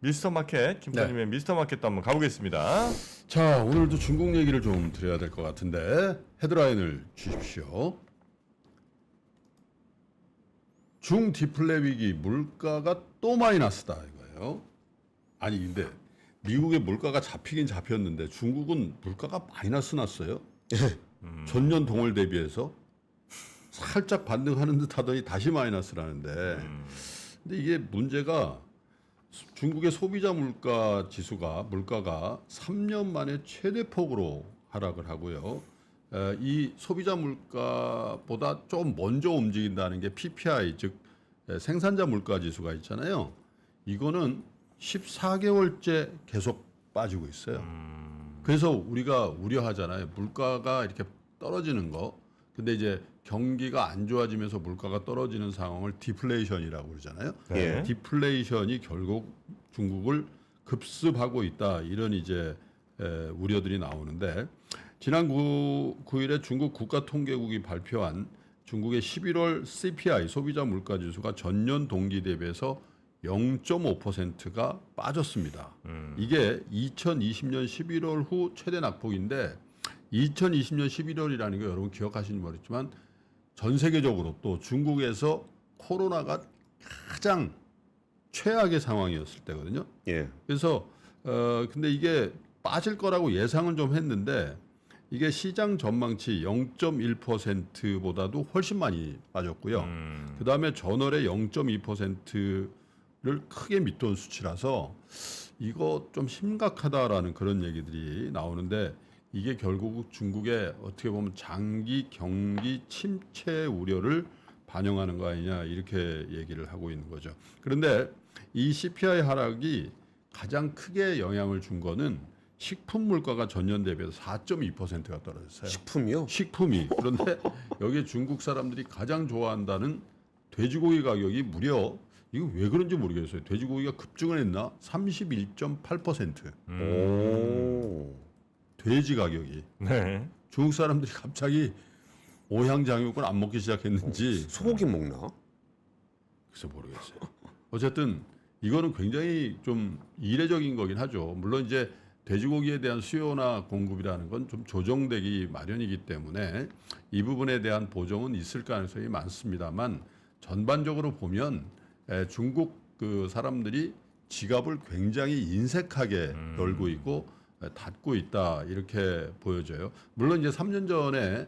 미스터 마켓 김선임의 미스터 마켓도 한번 가보겠습니다. 자, 오늘도 중국 얘기를 좀 드려야 될 것 같은데 헤드라인을 주십시오. 중 디플레 위기 물가가 또 마이너스다 이거예요. 아니 근데 미국의 물가가 잡히긴 잡혔는데 중국은 물가가 마이너스 났어요. 전년 동월 대비해서 살짝 반등하는 듯 하더니 다시 마이너스라는데 근데 이게 문제가 중국의 소비자 물가 지수가 물가가 3년 만에 최대폭으로 하락을 하고요. 이 소비자 물가보다 좀 먼저 움직인다는 게 PPI 즉 생산자 물가 지수가 있잖아요. 이거는 14개월째 계속 빠지고 있어요. 그래서 우리가 우려하잖아요. 물가가 이렇게 떨어지는 거. 근데 이제 경기가 안 좋아지면서 물가가 떨어지는 상황을 디플레이션이라고 그러잖아요. 예. 디플레이션이 결국 중국을 급습하고 있다. 이런 이제 우려들이 나오는데 지난 9일에 중국 국가통계국이 발표한 중국의 11월 CPI 소비자 물가 지수가 전년 동기 대비해서 0.5%가 빠졌습니다. 이게 2020년 11월 후 최대 낙폭인데 2020년 11월이라는 거 여러분 기억하시는지 모르겠지만 전 세계적으로 또 중국에서 코로나가 가장 최악의 상황이었을 때거든요. 예. 그래서 근데 이게 빠질 거라고 예상은 좀 했는데 이게 시장 전망치 0.1%보다도 훨씬 많이 빠졌고요. 그 다음에 전월에 0.2%를 크게 밑돈 수치라서 이거 좀 심각하다라는 그런 얘기들이 나오는데 이게 결국 중국의 어떻게 보면 장기 경기 침체 우려를 반영하는 거 아니냐 이렇게 얘기를 하고 있는 거죠. 그런데 이 CPI 하락이 가장 크게 영향을 준 거는 식품 물가가 전년 대비해서 4.2%가 떨어졌어요. 식품이요? 식품이. 그런데 여기에 중국 사람들이 가장 좋아한다는 돼지고기 가격이 무려 이거 왜 그런지 모르겠어요. 돼지고기가 급증을 했나? 31.8%. 오. 돼지 가격이. 네. 중국 사람들이 갑자기 오향장육을 안 먹기 시작했는지 소고기 먹나? 글쎄 모르겠어요. 어쨌든 이거는 굉장히 좀 이례적인 거긴 하죠. 물론 이제 돼지고기에 대한 수요나 공급이라는 건 좀 조정되기 마련이기 때문에 이 부분에 대한 보정은 있을 가능성이 많습니다만 전반적으로 보면 중국 그 사람들이 지갑을 굉장히 인색하게 널고 있고 닫고 있다 이렇게 보여져요. 물론 이제 3년 전에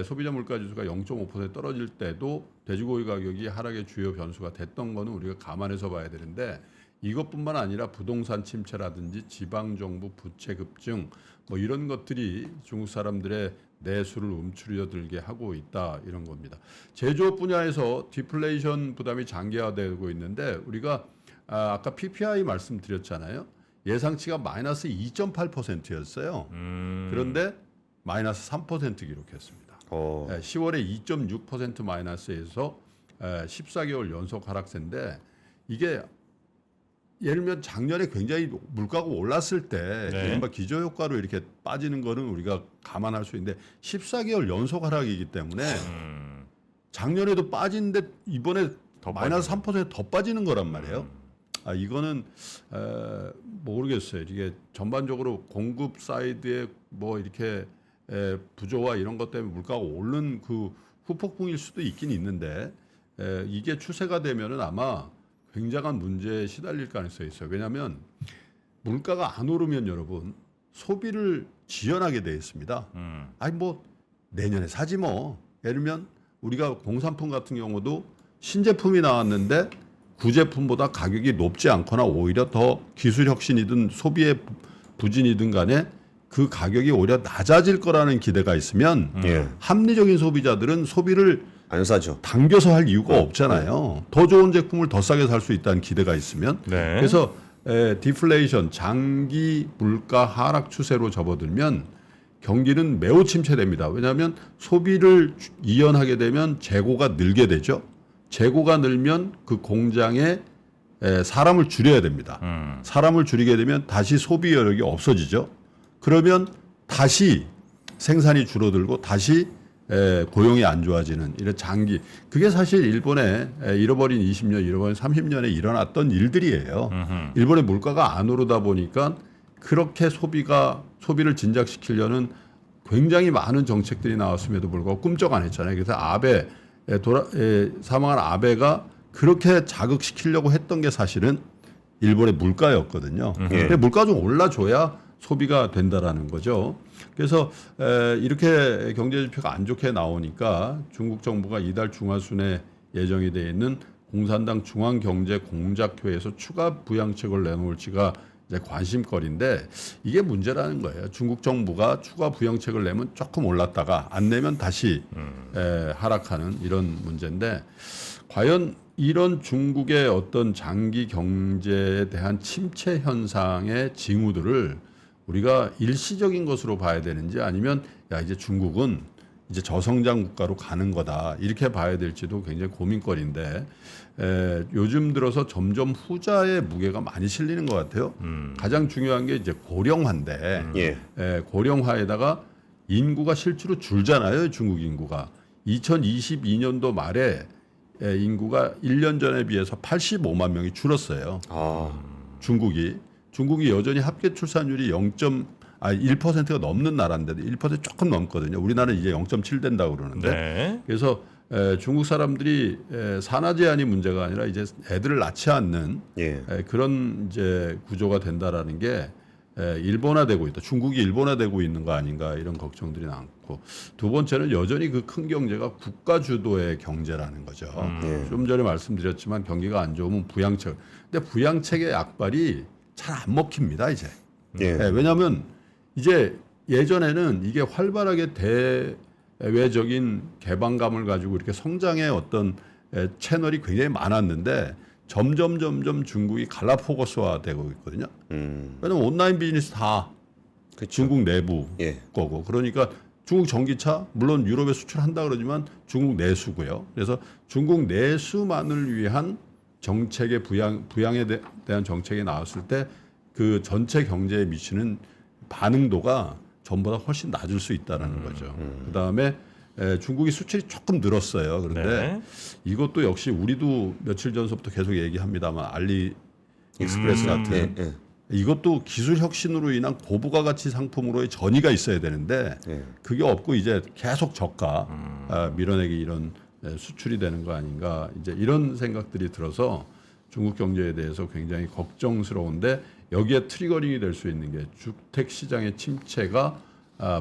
소비자 물가 지수가 0.5% 떨어질 때도 돼지고기 가격이 하락의 주요 변수가 됐던 거는 우리가 감안해서 봐야 되는데 이것뿐만 아니라 부동산 침체라든지 지방 정부 부채 급증 뭐 이런 것들이 중국 사람들의 내수를 움츠러들게 하고 있다 이런 겁니다. 제조업 분야에서 디플레이션 부담이 장기화되고 있는데 우리가 아까 PPI 말씀드렸잖아요. 예상치가 마이너스 2.8%였어요. 그런데 마이너스 3% 기록했습니다. 10월에 2.6% 마이너스에서 14개월 연속 하락세인데 이게 예를 들면 작년에 굉장히 물가가 올랐을 때 네. 이른바 기저효과로 이렇게 빠지는 거는 우리가 감안할 수 있는데 14개월 연속 하락이기 때문에 작년에도 빠진데 이번에 더 마이너스 3%더 빠지는 거란 말이에요. 이거는 모르겠어요. 이게 전반적으로 공급 사이드에 뭐 이렇게 부조와 이런 것 때문에 물가가 오른 그 후폭풍일 수도 있긴 있는데 이게 추세가 되면은 아마 굉장한 문제에 시달릴 가능성이 있어요. 왜냐하면 물가가 안 오르면 여러분 소비를 지연하게 돼 있습니다. 아니 뭐 내년에 사지 뭐. 예를 들면 우리가 공산품 같은 경우도 신제품이 나왔는데 구제품보다 가격이 높지 않거나 오히려 더 기술 혁신이든 소비의 부진이든 간에 그 가격이 오히려 낮아질 거라는 기대가 있으면 합리적인 소비자들은 소비를 안 사죠. 당겨서 할 이유가 없잖아요. 더 좋은 제품을 더 싸게 살 수 있다는 기대가 있으면. 네. 그래서 디플레이션 장기 물가 하락 추세로 접어들면 경기는 매우 침체됩니다. 왜냐하면 소비를 이연하게 되면 재고가 늘게 되죠. 재고가 늘면 그 공장에 사람을 줄여야 됩니다. 사람을 줄이게 되면 다시 소비 여력이 없어지죠. 그러면 다시 생산이 줄어들고 다시 고용이 안 좋아지는 이런 장기 그게 사실 일본의 잃어버린 20년, 잃어버린 30년에 일어났던 일들이에요. 일본의 물가가 안 오르다 보니까 그렇게 소비를 진작시키려는 굉장히 많은 정책들이 나왔음에도 불구하고 꿈쩍 안 했잖아요. 그래서 사망한 아베가 그렇게 자극시키려고 했던 게 사실은 일본의 물가였거든요. 근데 물가 좀 올라줘야 소비가 된다라는 거죠. 그래서 이렇게 경제지표가 안 좋게 나오니까 중국 정부가 이달 중하순에 예정이 되어 있는 공산당 중앙경제공작회에서 추가 부양책을 내놓을지가 이제 관심거리인데 이게 문제라는 거예요. 중국 정부가 추가 부양책을 내면 조금 올랐다가 안 내면 다시 하락하는 이런 문제인데 과연 이런 중국의 어떤 장기 경제에 대한 침체 현상의 징후들을 우리가 일시적인 것으로 봐야 되는지 아니면 야 이제 중국은 이제 저성장 국가로 가는 거다 이렇게 봐야 될지도 굉장히 고민거리인데 요즘 들어서 점점 후자의 무게가 많이 실리는 것 같아요. 가장 중요한 게 이제 고령화인데 고령화에다가 인구가 실제로 줄잖아요. 중국 인구가 2022년도 말에 인구가 1년 전에 비해서 85만 명이 줄었어요. 중국이 여전히 합계 출산율이 1%가 넘는 나라인데 1% 조금 넘거든요. 우리나라는 이제 0.7 된다고 그러는데 네. 그래서 중국 사람들이 산하 제한이 문제가 아니라 이제 애들을 낳지 않는 그런 이제 구조가 된다라는 게 일본화되고 있다. 중국이 일본화되고 있는 거 아닌가 이런 걱정들이 많고 두 번째는 여전히 그 큰 경제가 국가 주도의 경제라는 거죠. 좀 전에 말씀드렸지만 경기가 안 좋으면 부양책. 근데 부양책의 약발이 잘 안 먹힙니다 이제. 왜냐하면 이제 예전에는 이게 활발하게 대외적인 개방감을 가지고 이렇게 성장의 어떤 채널이 굉장히 많았는데 점점 중국이 갈라포고스화되고 있거든요. 왜냐하면 온라인 비즈니스 다 중국 내부 거고 그러니까 중국 전기차 물론 유럽에 수출한다 그러지만 중국 내수고요. 그래서 중국 내수만을 위한 정책의 부양에 대한 정책이 나왔을 때 그 전체 경제에 미치는 반응도가 전보다 훨씬 낮을 수 있다는 거죠. 그다음에 중국이 수출이 조금 늘었어요. 그런데 이것도 역시 우리도 며칠 전서부터 계속 얘기합니다만 알리익스프레스 같은 이것도 기술 혁신으로 인한 고부가 가치 상품으로의 전이가 있어야 되는데 그게 없고 이제 계속 저가 밀어내기 이런 수출이 되는 거 아닌가 이제 이런 생각들이 들어서 중국 경제에 대해서 굉장히 걱정스러운데 여기에 트리거링이 될 수 있는 게 주택 시장의 침체가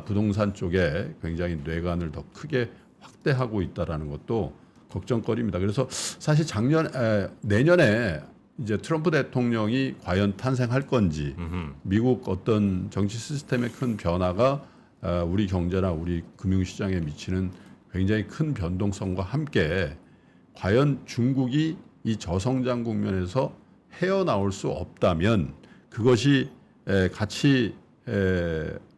부동산 쪽에 굉장히 뇌관을 더 크게 확대하고 있다라는 것도 걱정거리입니다. 그래서 사실 내년에 이제 트럼프 대통령이 과연 탄생할 건지 미국 어떤 정치 시스템의 큰 변화가 우리 경제나 우리 금융시장에 미치는 굉장히 큰 변동성과 함께 과연 중국이 이 저성장 국면에서 헤어나올 수 없다면 그것이 같이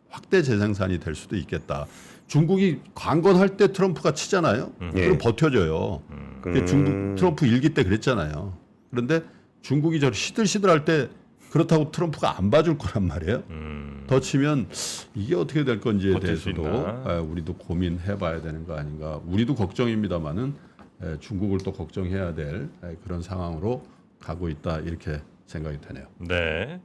확대 재생산이 될 수도 있겠다. 중국이 강건할 때 트럼프가 치잖아요. 그럼 버텨줘요. 중국 트럼프 일기 때 그랬잖아요. 그런데 중국이 저 시들시들할 때 그렇다고 트럼프가 안 봐줄 거란 말이에요. 더 치면 이게 어떻게 될 건지에 대해서도 우리도 고민해봐야 되는 거 아닌가. 우리도 걱정입니다만은 중국을 또 걱정해야 될 그런 상황으로 가고 있다 이렇게 생각이 되네요. 네.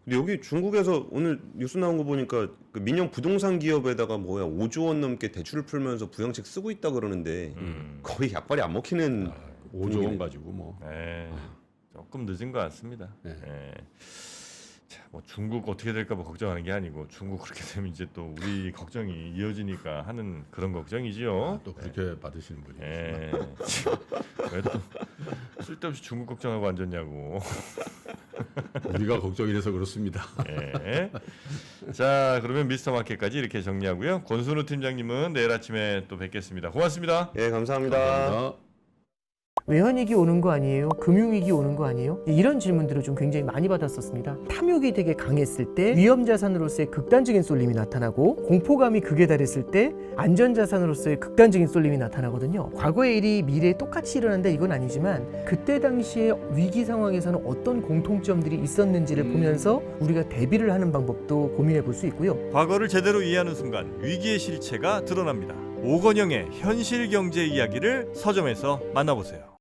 근데 여기 중국에서 오늘 뉴스 나온 거 보니까 그 민영 부동산 기업에다가 5조 원 넘게 대출을 풀면서 부양책 쓰고 있다 그러는데 거의 약발이 안 먹히는 5조 원 가지고 뭐. 네. 조금 늦은 것 같습니다. 네. 자, 뭐 중국 어떻게 될까 봐 걱정하는 게 아니고 중국 그렇게 되면 이제 또 우리 걱정이 이어지니까 하는 그런 걱정이지요. 또 그렇게 받으시는 분이 왜 또 쓸데없이 중국 걱정하고 앉았냐고. 우리가 걱정이라서 그렇습니다. 자, 그러면 미스터 마켓까지 이렇게 정리하고요. 권순우 팀장님은 내일 아침에 또 뵙겠습니다. 고맙습니다. 감사합니다. 감사합니다. 외환위기 오는 거 아니에요? 금융위기 오는 거 아니에요? 이런 질문들을 좀 굉장히 많이 받았었습니다. 탐욕이 되게 강했을 때 위험자산으로서의 극단적인 쏠림이 나타나고 공포감이 극에 달했을 때 안전자산으로서의 극단적인 쏠림이 나타나거든요. 과거의 일이 미래에 똑같이 일어난다 이건 아니지만 그때 당시에 위기 상황에서는 어떤 공통점들이 있었는지를 보면서 우리가 대비를 하는 방법도 고민해 볼 수 있고요. 과거를 제대로 이해하는 순간 위기의 실체가 드러납니다. 오건영의 현실 경제 이야기를 서점에서 만나보세요.